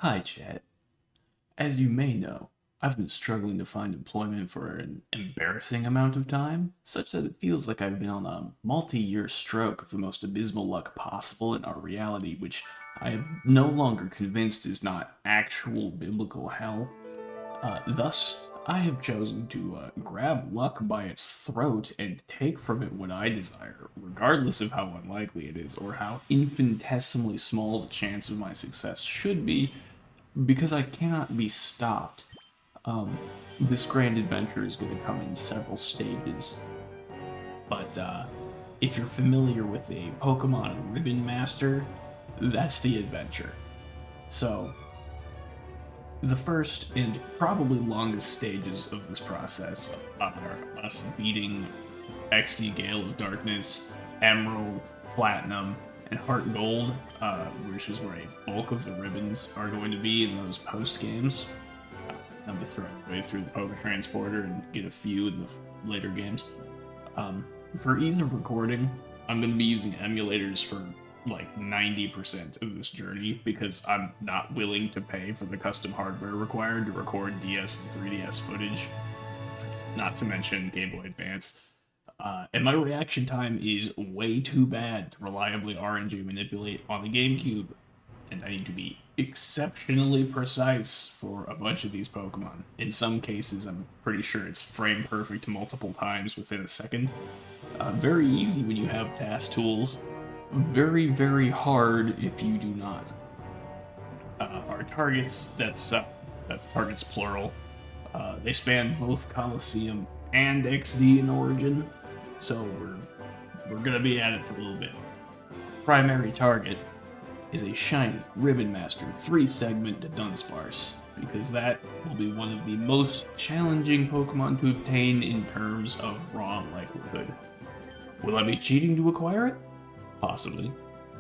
Hi, chat. As you may know, I've been struggling to find employment for an embarrassing amount of time, such that it feels like I've been on a multi-year stroke of the most abysmal luck possible in our reality, which I am no longer convinced is not actual biblical hell. Thus, I have chosen to grab luck by its throat and take from it what I desire, regardless of how unlikely it is or how infinitesimally small the chance of my success should be, because I cannot be stopped. This grand adventure is going to come in several stages, but if you're familiar with a Pokemon Ribbon Master, that's the adventure. So, the first and probably longest stages of this process are us beating XD Gale of Darkness, Emerald, Platinum, and Heart Gold, which is where a bulk of the ribbons are going to be in those post games. I'm going to throw it way through the Poke Transporter and get a few in the later games. For ease of recording, I'm going to be using emulators for like 90% of this journey because I'm not willing to pay for the custom hardware required to record DS and 3DS footage, not to mention Game Boy Advance. And my reaction time is way too bad to reliably RNG manipulate on the GameCube, and I need to be exceptionally precise for a bunch of these Pokemon. In some cases, I'm pretty sure it's frame perfect multiple times within a second. Very easy when you have task tools. Very, very hard if you do not. Our targets, that's targets plural. They span both Coliseum and XD in Origin, so we're gonna be at it for a little bit. Primary target is a shiny Ribbon Master 3-segment Dunsparce, because that will be one of the most challenging Pokemon to obtain in terms of raw likelihood. Will I be cheating to acquire it? Possibly.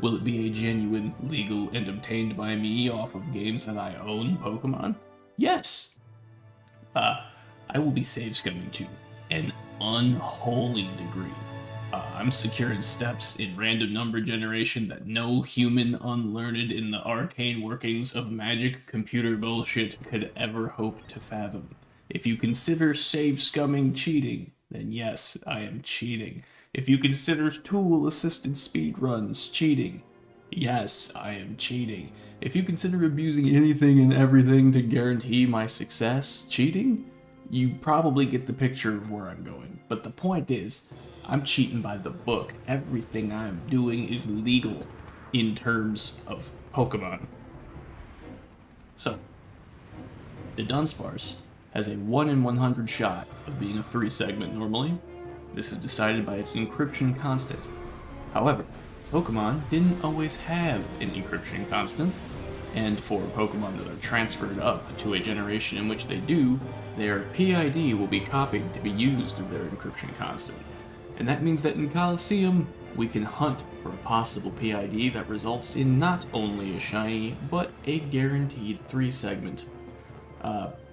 Will it be a genuine, legal, and obtained by me off of games that I own Pokemon? Yes! I will be save scumming to an unholy degree. I'm securing steps in random number generation that no human unlearned in the arcane workings of magic computer bullshit could ever hope to fathom. If you consider save scumming cheating, then yes, I am cheating. If you consider tool-assisted speedruns cheating, yes, I am cheating. If you consider abusing anything and everything to guarantee my success cheating, you probably get the picture of where I'm going. But the point is, I'm cheating by the book. Everything I'm doing is legal in terms of Pokemon. So, the Dunsparce has a 1 in 100 shot of being a 3-segment normally. This is decided by its encryption constant. However, Pokemon didn't always have an encryption constant, and for Pokemon that are transferred up to a generation in which they do, their PID will be copied to be used as their encryption constant. And that means that in Coliseum, we can hunt for a possible PID that results in not only a shiny, but a guaranteed 3-segment.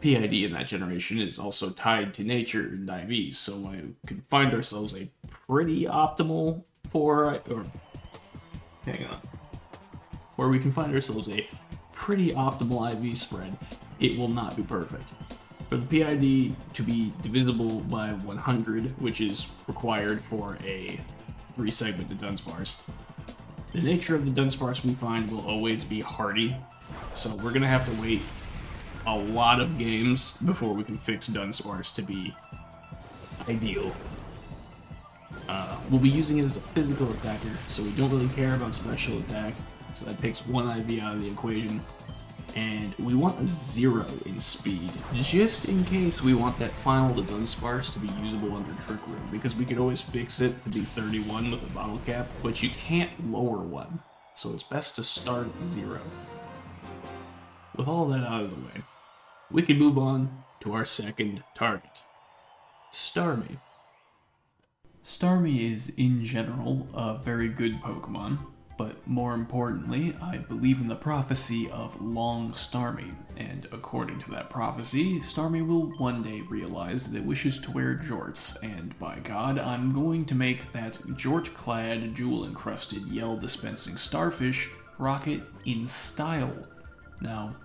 PID in that generation is also tied to nature and IVs, so we can find ourselves a pretty optimal where we can find ourselves a pretty optimal IV spread, it will not be perfect. For the PID to be divisible by 100, which is required for a 3-segment Dunsparce, the nature of the Dunsparce we find will always be hardy, so we're going to have to wait a lot of games before we can fix Dunsparce to be ideal. We'll be using it as a physical attacker, so we don't really care about special attack, so that takes 1 IV out of the equation. And we want a 0 in speed, just in case we want that final Dunsparce to be usable under Trick Room, because we could always fix it to be 31 with a bottle cap, but you can't lower one, so it's best to start at 0. With all that out of the way, we can move on to our second target, Starmie. Starmie is, in general, a very good Pokemon, but more importantly, I believe in the prophecy of Long Starmie, and according to that prophecy, Starmie will one day realize that it wishes to wear jorts, and by God, I'm going to make that jort-clad, jewel-encrusted, yell-dispensing starfish rocket in style. Now,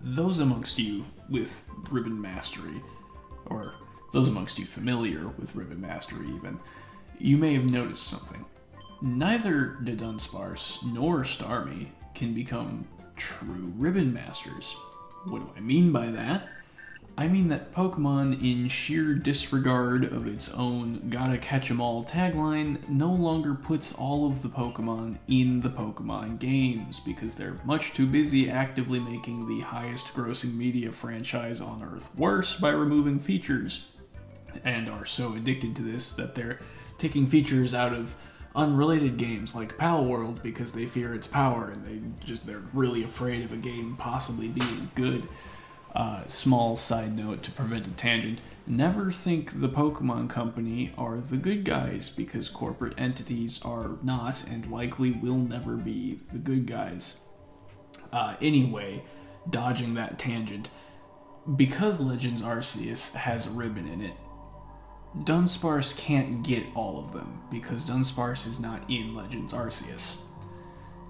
Those amongst you with ribbon mastery, or those amongst you familiar with ribbon mastery even, you may have noticed something. Neither the Dunsparce nor Starmie can become true ribbon masters. What do I mean by that? I mean that Pokemon, in sheer disregard of its own gotta catch 'em all tagline, no longer puts all of the Pokemon in the Pokemon games because they're much too busy actively making the highest grossing media franchise on Earth worse by removing features, and are so addicted to this that they're taking features out of unrelated games like Pal World because they fear its power and they're really afraid of a game possibly being good. Small side note to prevent a tangent, never think the Pokemon Company are the good guys because corporate entities are not and likely will never be the good guys. Anyway, dodging that tangent, because Legends Arceus has a ribbon in it, Dunsparce can't get all of them because Dunsparce is not in Legends Arceus.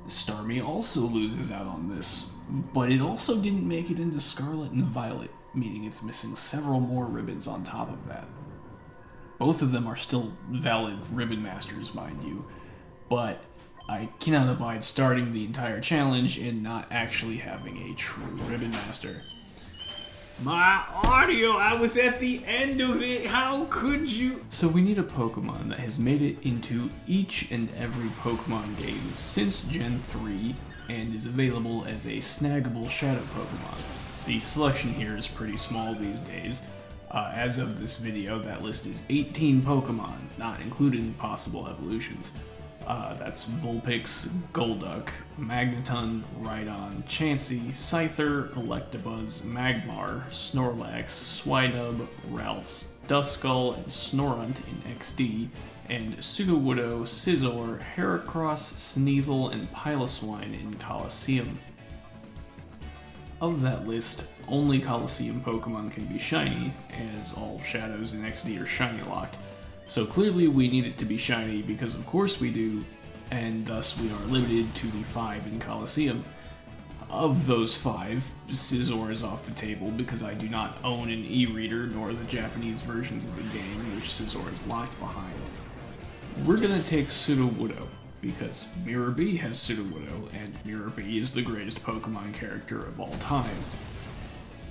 Starmie also loses out on this, but it also didn't make it into Scarlet and Violet, meaning it's missing several more ribbons on top of that. Both of them are still valid ribbon masters, mind you, but I cannot abide starting the entire challenge and not actually having a true ribbon master. My audio, I was at the end of it, how could you? So we need a Pokemon that has made it into each and every Pokemon game since Gen 3 and is available as a snaggable Shadow Pokemon. The selection here is pretty small these days. As of this video, that list is 18 Pokemon, not including possible evolutions. That's Vulpix, Golduck, Magneton, Rhydon, Chansey, Scyther, Electabuzz, Magmar, Snorlax, Swinub, Ralts, Duskull, and Snorunt in XD, and Sudowoodo, Scizor, Heracross, Sneasel, and Piloswine in Colosseum. Of that list, only Colosseum Pokemon can be shiny, as all Shadows in XD are shiny locked. So clearly we need it to be shiny because of course we do, and thus we are limited to the 5 in Colosseum. Of those 5, Scizor is off the table because I do not own an e-reader nor the Japanese versions of the game, which Scizor is locked behind. We're gonna take Sudowoodo, because Mirror B has Sudowoodo, and Mirror B is the greatest Pokemon character of all time.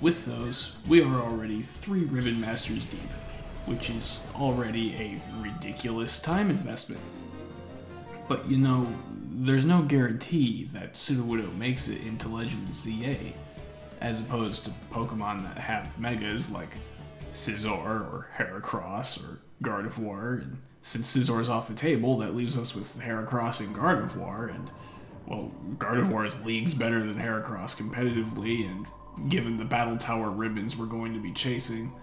With those, we are already 3 Ribbon Masters deep, which is already a ridiculous time investment. But you know, there's no guarantee that Sudowoodo makes it into Legends ZA, as opposed to Pokemon that have Megas like Scizor or Heracross or Gardevoir, and since Scizor's off the table, that leaves us with Heracross and Gardevoir, and, well, Gardevoir is leagues better than Heracross competitively, and given the Battle Tower ribbons we're going to be chasing,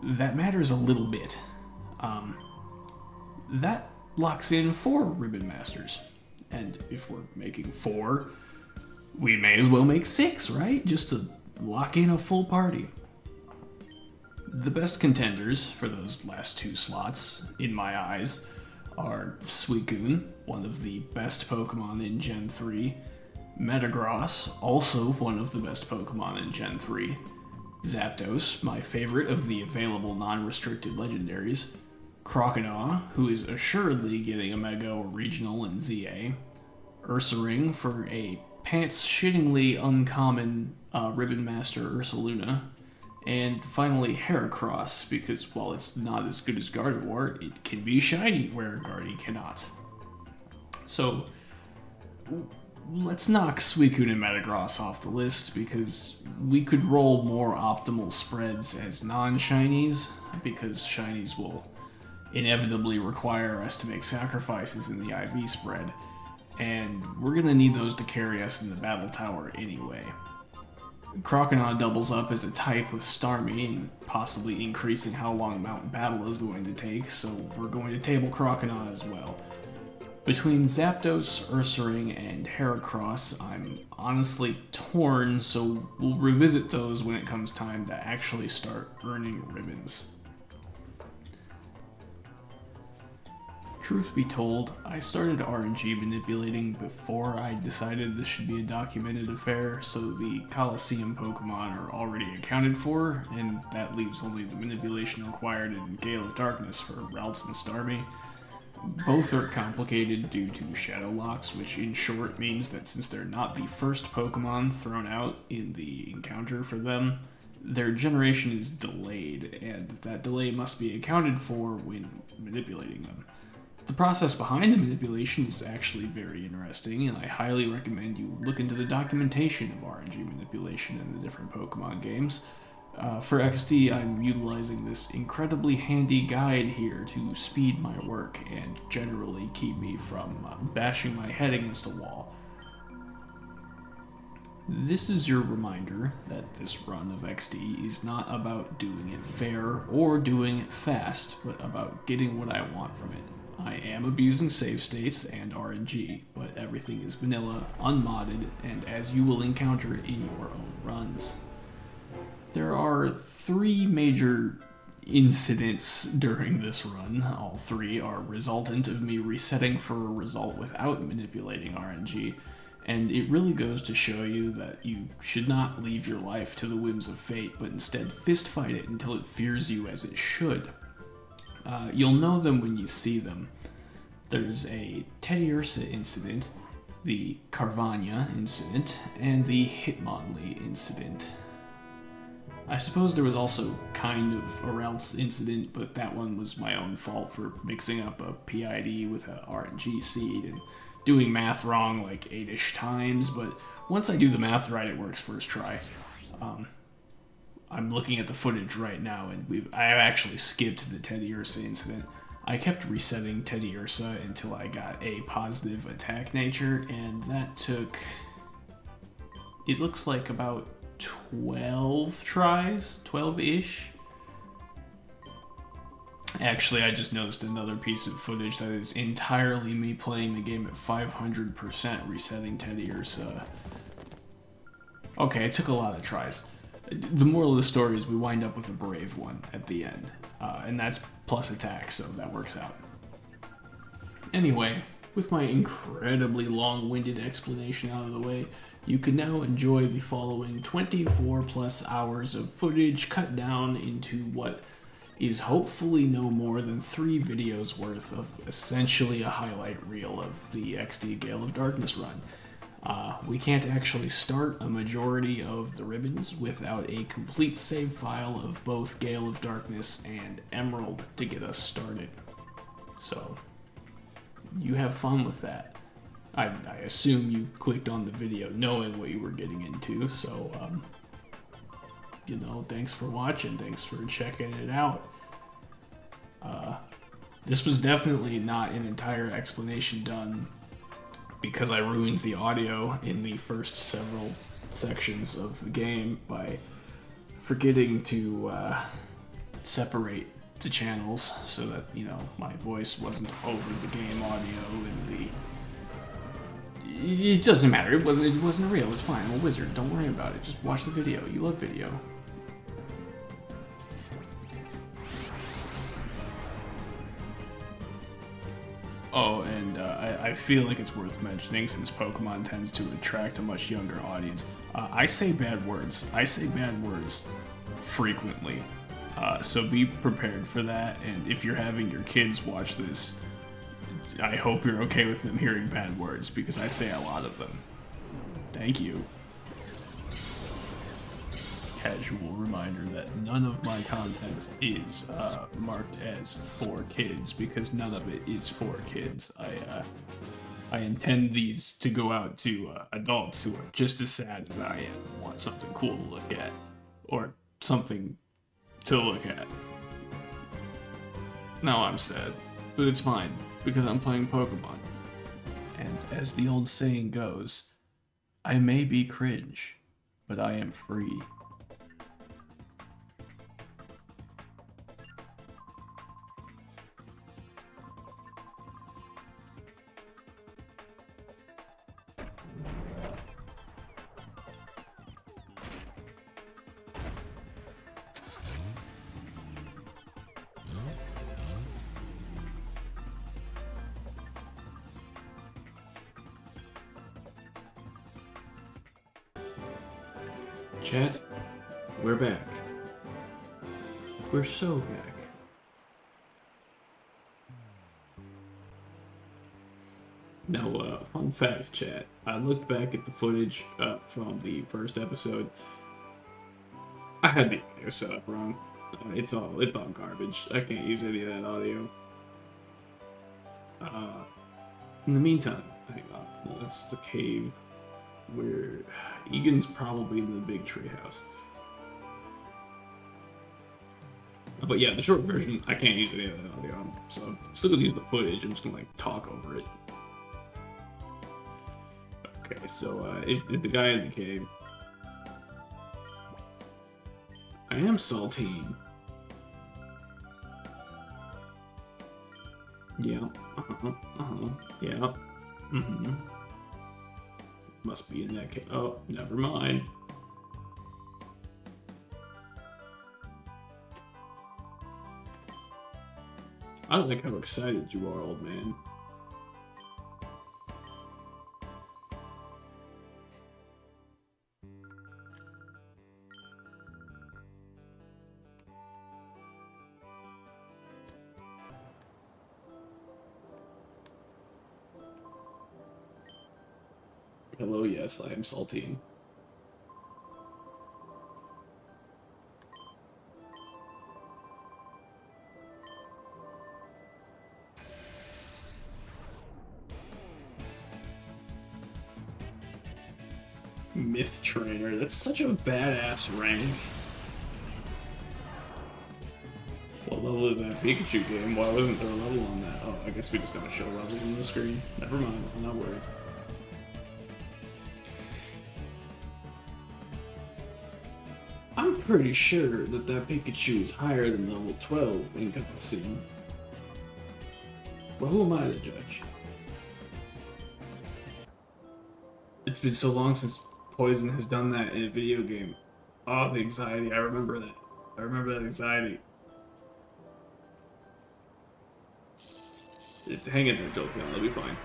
that matters a little bit. That locks in 4 Ribbon Masters. And if we're making 4, we may as well make 6, right? Just to lock in a full party. The best contenders for those last 2 slots, in my eyes, are Suicune, one of the best Pokemon in Gen 3, Metagross, also one of the best Pokemon in Gen 3, Zapdos, my favorite of the available non-restricted legendaries, Croconaw, who is assuredly getting a Mega or Regional in ZA, Ursaring for a pants-shittingly uncommon Ribbon Master Ursaluna, and finally Heracross, because while it's not as good as Gardevoir, it can be shiny where Gardy cannot. So, let's knock Suicune and Metagross off the list, because we could roll more optimal spreads as non-shinies, because shinies will inevitably require us to make sacrifices in the IV spread, and we're gonna need those to carry us in the Battle Tower anyway. Croconaw doubles up as a type with Starmie, and possibly increasing how long Mountain Battle is going to take, so we're going to table Croconaw as well. Between Zapdos, Ursaring, and Heracross, I'm honestly torn, so we'll revisit those when it comes time to actually start earning ribbons. Truth be told, I started RNG manipulating before I decided this should be a documented affair, so the Colosseum Pokemon are already accounted for, and that leaves only the manipulation required in Gale of Darkness for Ralts and Starmie. Both are complicated due to shadow locks, which in short means that since they're not the first Pokemon thrown out in the encounter for them, their generation is delayed, and that delay must be accounted for when manipulating them. The process behind the manipulation is actually very interesting, and I highly recommend you look into the documentation of RNG manipulation in the different Pokemon games. For XD, I'm utilizing this incredibly handy guide here to speed my work and generally keep me from bashing my head against a wall. This is your reminder that this run of XD is not about doing it fair or doing it fast, but about getting what I want from it. I am abusing save states and RNG, but everything is vanilla, unmodded, and as you will encounter in your own runs. There are 3 major incidents during this run. All 3 are resultant of me resetting for a result without manipulating RNG, and it really goes to show you that you should not leave your life to the whims of fate, but instead fistfight it until it fears you as it should. You'll know them when you see them. There's a Teddiursa incident, the Carvania incident, and the Hitmonlee incident. I suppose there was also kind of a Ralts incident, but that one was my own fault for mixing up a PID with a RNG seed and doing math wrong like 8-ish times, but once I do the math right, it works first try. I'm looking at the footage right now, and I have actually skipped the Teddiursa incident. I kept resetting Teddiursa until I got a positive attack nature, and that took, it looks like about 12 tries, 12-ish. Actually, I just noticed another piece of footage that is entirely me playing the game at 500% resetting Teddiursa. Okay, it took a lot of tries. The moral of the story is we wind up with a brave one at the end, and that's plus attack, so that works out. Anyway, with my incredibly long-winded explanation out of the way, you can now enjoy the following 24 plus hours of footage cut down into what is hopefully no more than 3 videos worth of essentially a highlight reel of the XD Gale of Darkness run. We can't actually start a majority of the ribbons without a complete save file of both Gale of Darkness and Emerald to get us started. So, you have fun with that. I assume you clicked on the video knowing what you were getting into, so, thanks for watching, thanks for checking it out. This was definitely not an entire explanation done because I ruined the audio in the first several sections of the game by forgetting to separate the channels so that, my voice wasn't over the game audio and it doesn't matter, it wasn't real, it's fine, I'm a wizard, don't worry about it, just watch the video, you love video. Oh, and I feel like it's worth mentioning since Pokemon tends to attract a much younger audience. I say bad words. I say bad words frequently. So be prepared for that, and if you're having your kids watch this, I hope you're okay with them hearing bad words, because I say a lot of them. Thank you. Casual reminder that none of my content is marked as for kids, because none of it is for kids. I intend these to go out to adults who are just as sad as I am and want something cool to look at, or something to look at. Now I'm sad, but it's fine, because I'm playing Pokemon. And as the old saying goes, I may be cringe, but I am free. Chat, we're back. We're so back. Now, fun fact, chat. I looked back at the footage from the first episode. I had the audio set up wrong. It's all garbage. I can't use any of that audio. In the meantime, hang on. That's the cave where Egan's probably in the big treehouse. But yeah, the short version, I can't use any of that audio, so I'm still gonna use the footage. I'm just gonna like talk over it. Okay, so is the guy in the cave? I am saltine. Yeah. Yeah. Must be in that cave. Oh, never mind. I like how excited you are, old man. Hello, yes, I am saltine. Myth Trainer, that's such a badass rank. What level is that Pikachu game? Why wasn't there a level on that? Oh, I guess we just don't show levels on the screen. Never mind, I'm not worried. I'm pretty sure that Pikachu is higher than level 12 in cutscene. Well, who am I to judge? It's been so long since Poison has done that in a video game. Oh, the anxiety. I remember that. I remember that anxiety. Hang in there, Jolteon. It'll be fine.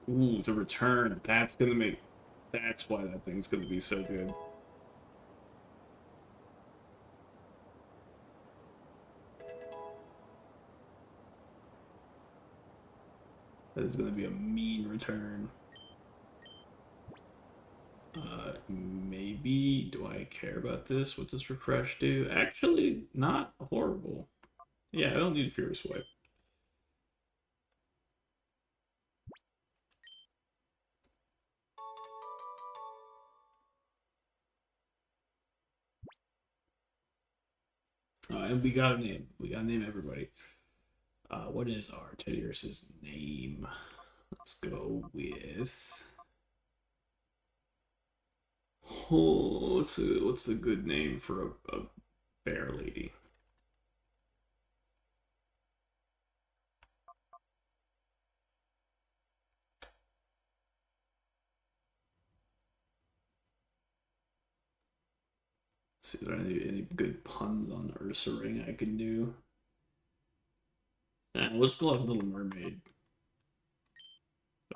Ooh, the return. That's gonna make... That's why that thing's gonna be so good. That is gonna be a mean return. Maybe... Do I care about this? What does refresh do? Actually, not horrible. Yeah, I don't need a Furious Swipe. And we gotta name. We gotta name everybody. What is our Teddiurse's name? Let's go with... Oh, what's a good name for a bear lady? See if there are any good puns on Ursaring I can do. Let's go like Little Mermaid.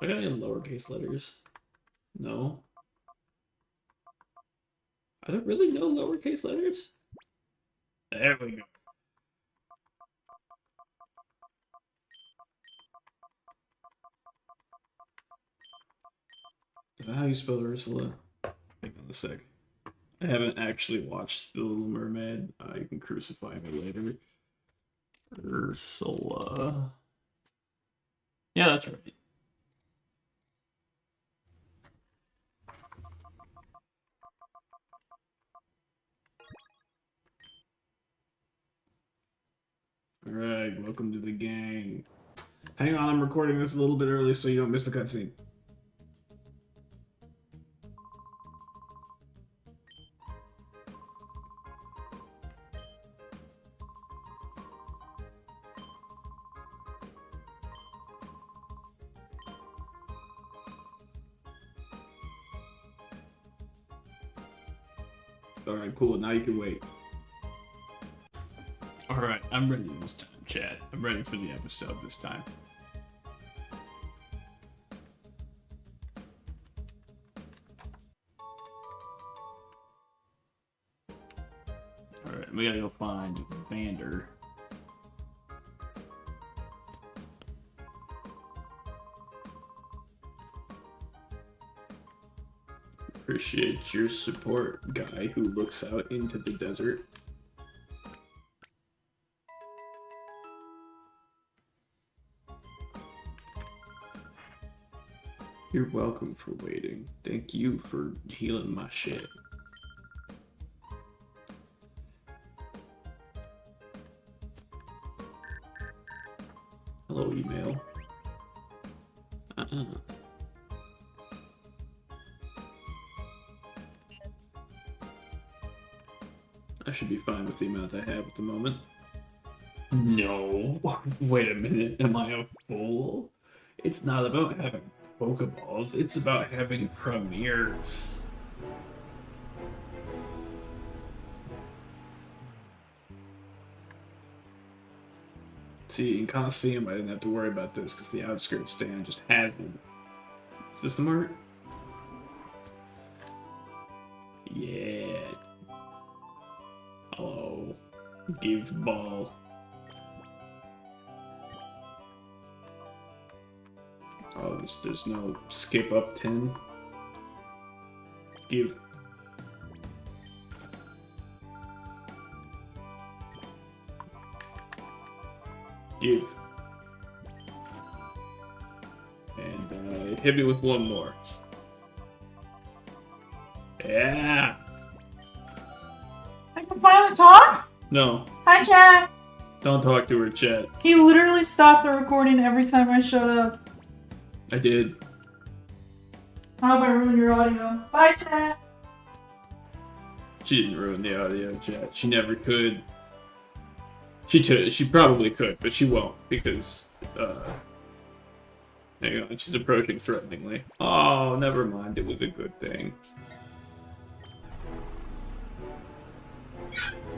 Do I got any lowercase letters? No. Are there really no lowercase letters? There we go. Is that how you spell Ursula? Hang on a sec. I haven't actually watched The Little Mermaid. You can crucify me later. Ursula. Yeah, that's right. Alright, welcome to the gang. Hang on, I'm recording this a little bit early so you don't miss the cutscene. Alright, cool. Now you can wait. Alright, I'm ready this time, chat. I'm ready for the episode this time. Alright, we gotta go find Vander. Appreciate your support, guy who looks out into the desert. You're welcome for waiting. Thank you for healing my shit. Hello, email. I should be fine with the amount I have at the moment. No. Wait a minute. Am I a fool? It's not about having Pokeballs. It's about having premieres. See, in Coliseum, I didn't have to worry about this because the outskirts stand just has them. Is this the mark? Yeah. Hello. Give ball. Oh, there's no skip up 10. Give. Give. And hit me with one more. Yeah. I can finally talk? No. Hi, chat. Don't talk to her, chat. He literally stopped the recording every time I showed up. I did. I hope I ruined your audio. Bye, chat. She didn't ruin the audio, chat. She never could. She probably could, but she won't because hang on, she's approaching threateningly. Oh, never mind. It was a good thing.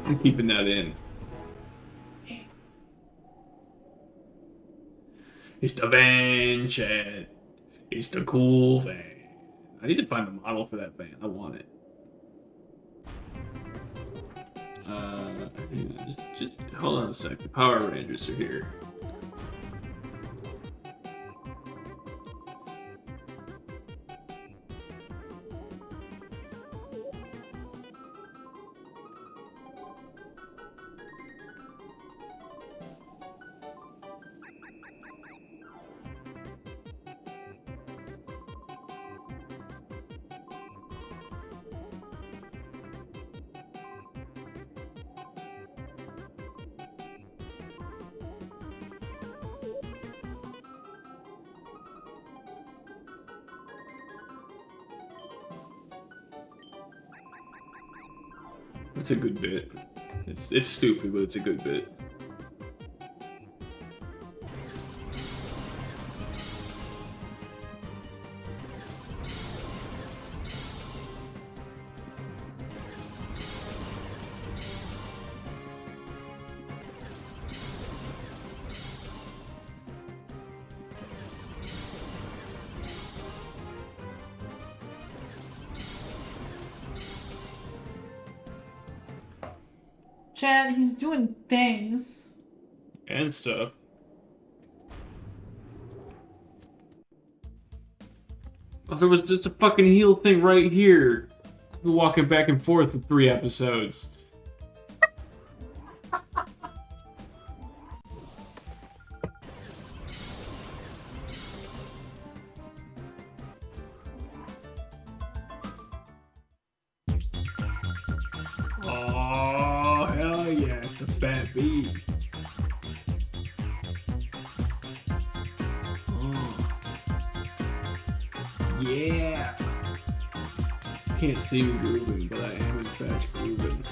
I'm keeping that in. It's the van, chat. It's the cool van. I need to find a model for that van. I want it. Just hold on a sec. The Power Rangers are here. It's a good bit. It's stupid, but it's a good bit. Chat, he's doing things. And stuff. Oh, there was just a fucking heal thing right here. We're walking back and forth for 3 episodes. Oh, hell yeah, it's the fat bee. Yeah! Can't see me grooving, but I am in fact grooving.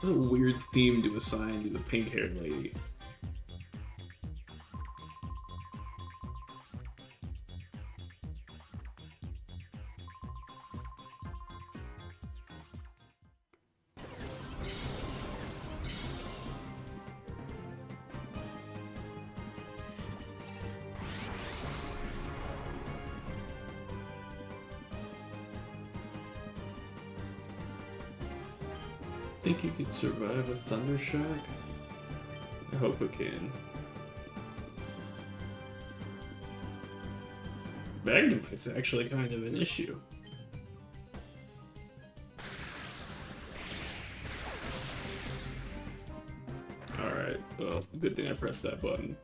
What a weird theme to assign to the pink-haired lady. Think you could survive a thunder shock? I hope I can. Magnumite's actually kind of an issue. Alright, well, good thing I pressed that button.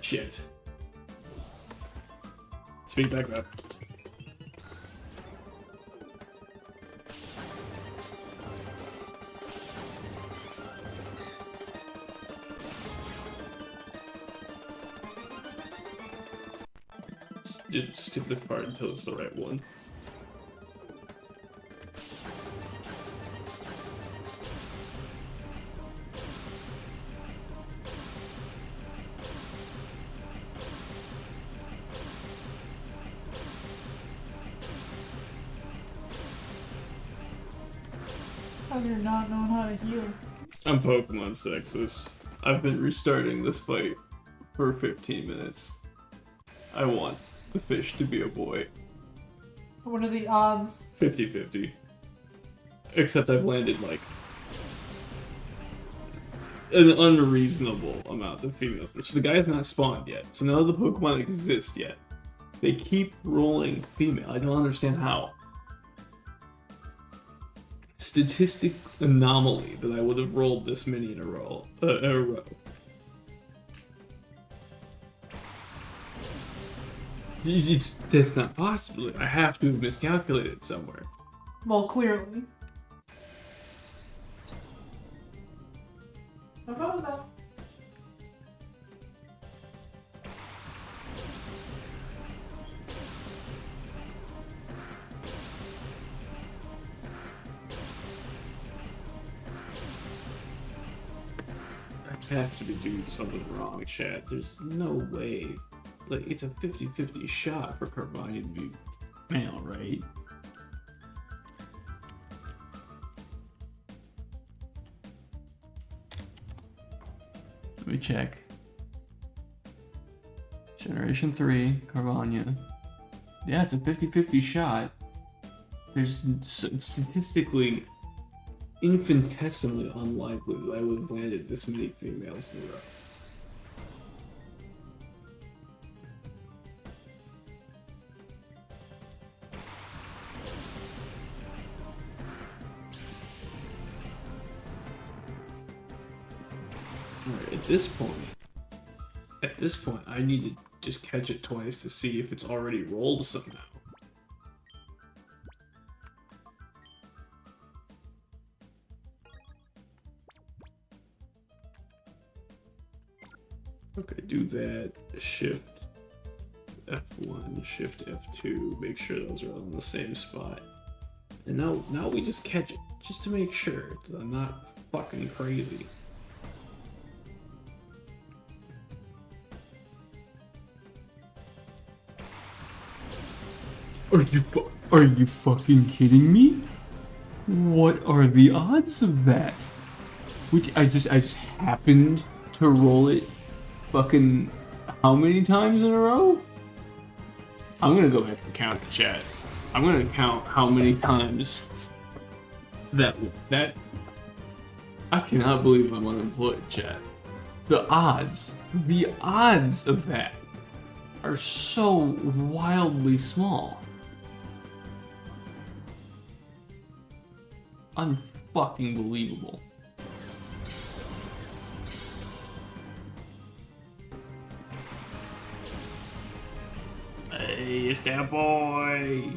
Shit. Speed back up. Just skip this part until it's the right one. How's your not knowing how to heal? I'm Pokemon sexist. I've been restarting this fight for 15 minutes. I want the fish to be a boy. What are the odds? 50-50. Except I've landed like an unreasonable amount of females, which the guy's not spawned yet. So none of the Pokemon exist yet. They keep rolling female. I don't understand how. Statistic anomaly that I would have rolled this many in a row. That's not possible. I have to have miscalculated somewhere. Well, clearly. How about that? I have to be doing something wrong, chat. There's no way. Like, it's a 50-50 shot for Carboni to be male, right? Let me check. Generation 3, Carvania. Yeah, it's a 50-50 shot. There's statistically infinitesimally unlikely that I would have landed this many females in a row. Alright, at this point, I need to just catch it twice to see if it's already rolled somehow. Okay, do that, shift F1, shift F2, make sure those are all in the same spot. And now we just catch it, just to make sure that I'm not fucking crazy. Are you fucking kidding me? What are the odds of that? Which I just happened to roll it fucking how many times in a row? I'm gonna go ahead and count the chat. I'm gonna count how many times that I cannot believe I'm unemployed, chat. The odds of that are so wildly small. Unfucking believable. Mr. Boy.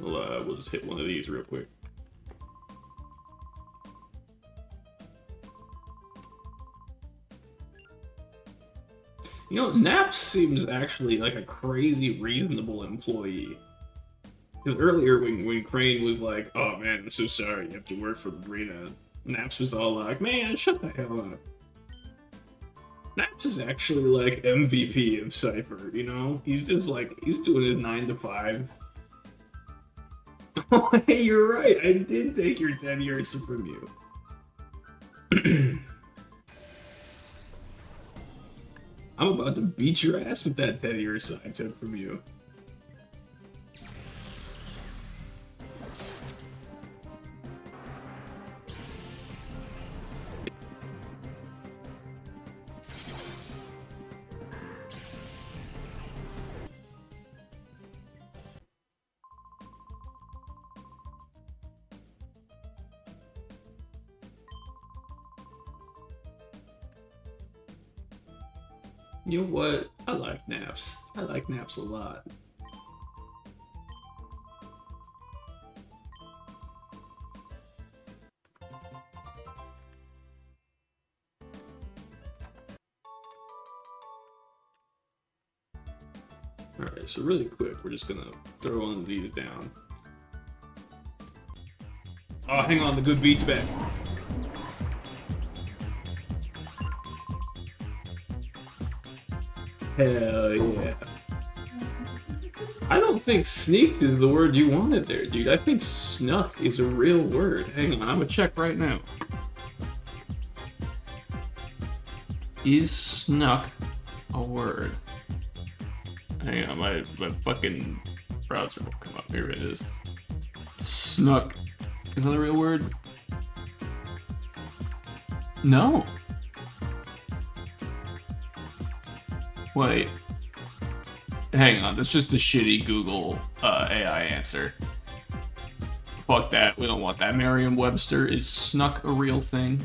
We'll just hit one of these real quick. You know, Naps seems actually like a crazy reasonable employee. Because earlier when Crane was like, oh man, I'm so sorry you have to work for the arena, Naps was all like, man, shut the hell up. Naps is actually like MVP of Cypher, you know? He's just like, he's doing his 9 to 5. Oh, hey, you're right. I did take your 10 years from you. I'm about to beat your ass with that 10 years I took from you. You know what? I like Naps. I like Naps a lot. Alright, so really quick, we're just gonna throw one of these down. Oh, hang on, the good beat's back. Hell yeah. I don't think sneaked is the word you wanted there, dude. I think snuck is a real word. Hang on, I'm gonna check right now. Is snuck a word? Hang on, my fucking browser will come up. Here it is. Snuck. Is that a real word? No. Wait. Hang on, that's just a shitty Google AI answer. Fuck that, we don't want that. Merriam-Webster, is snuck a real thing?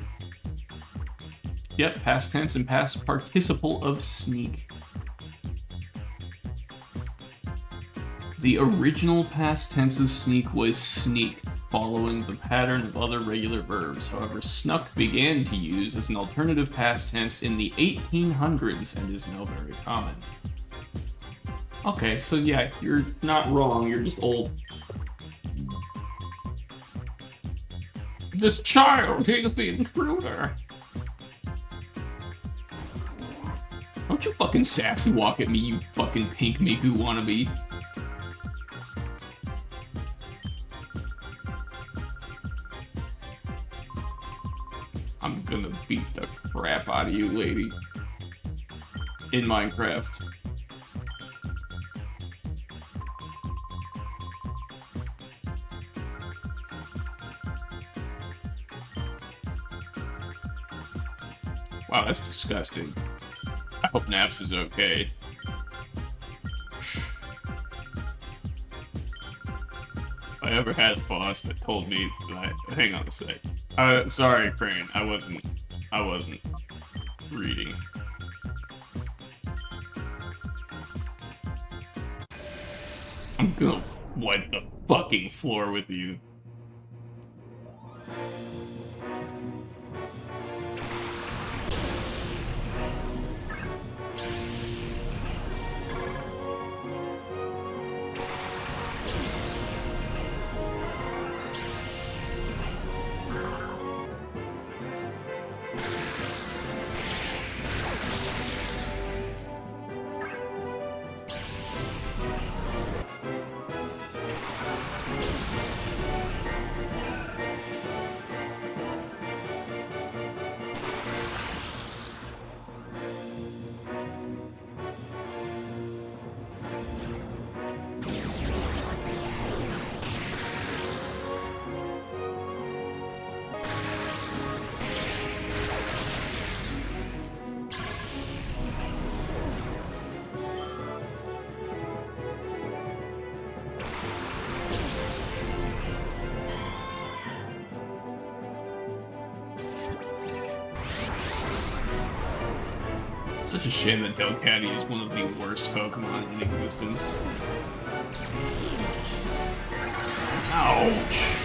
Yep, past tense and past participle of sneak. The original past tense of sneak was sneaked, following the pattern of other regular verbs. However, snuck began to use as an alternative past tense in the 1800s and is now very common. Okay, so yeah, you're not wrong, you're just old. This child, he is the intruder. Don't you fucking sassy walk at me, you fucking pink Miku wannabe. I'm gonna beat the crap out of you, lady. In Minecraft. Wow, that's disgusting. I hope Naps is okay. If I ever had a boss that told me that hang on a sec. Sorry, Crane, I wasn't reading. I'm gonna wipe the fucking floor with you. such a shame that Delcatty is one of the worst Pokemon in existence. Ouch!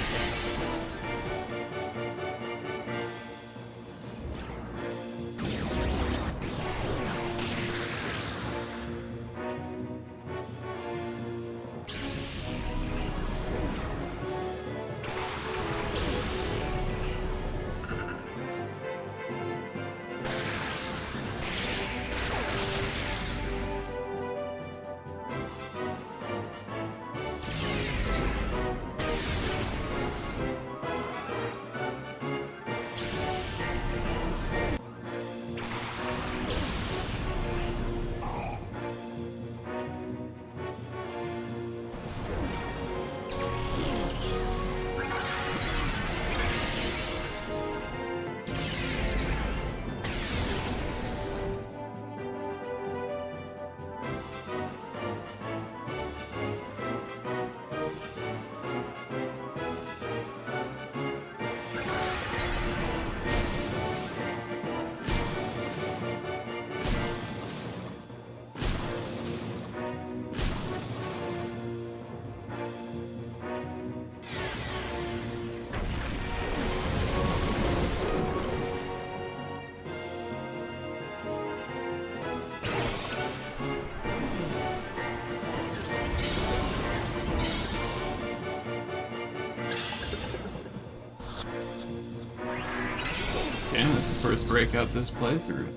Damn, that's the first breakout this playthrough.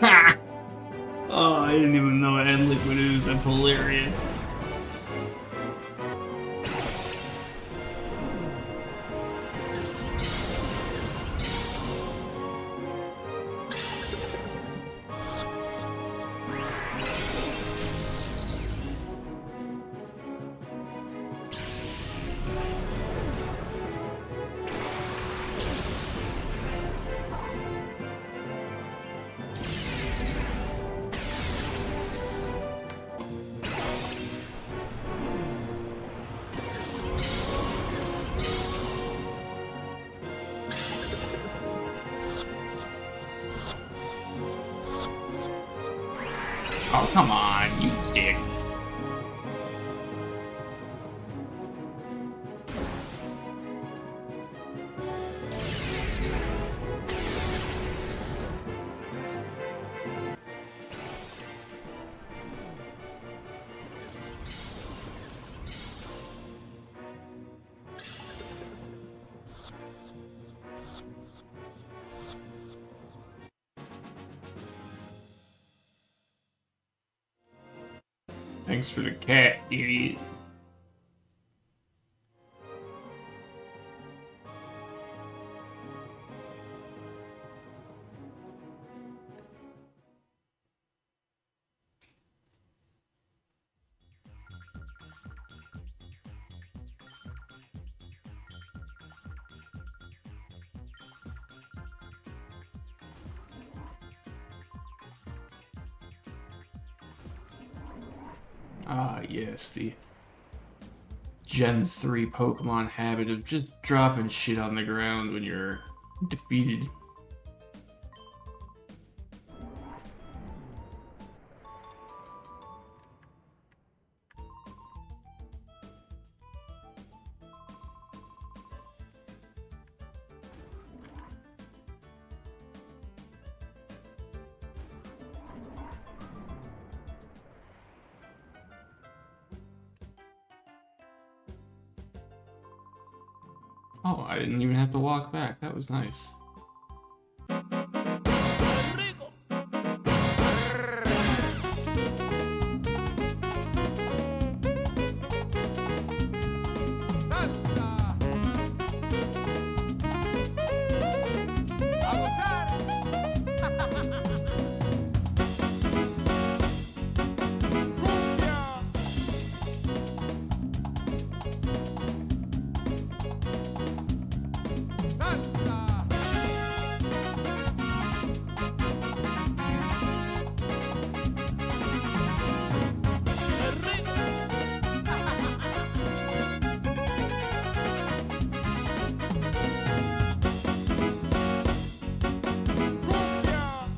Ha! Oh, I didn't even know it had liquid ooze. That's hilarious. Oh, come on, you dick. Thanks for the cat, idiot. Ah, yes, the Gen 3 Pokemon habit of just dropping shit on the ground when you're defeated. Oh, I didn't even have to walk back. That was nice.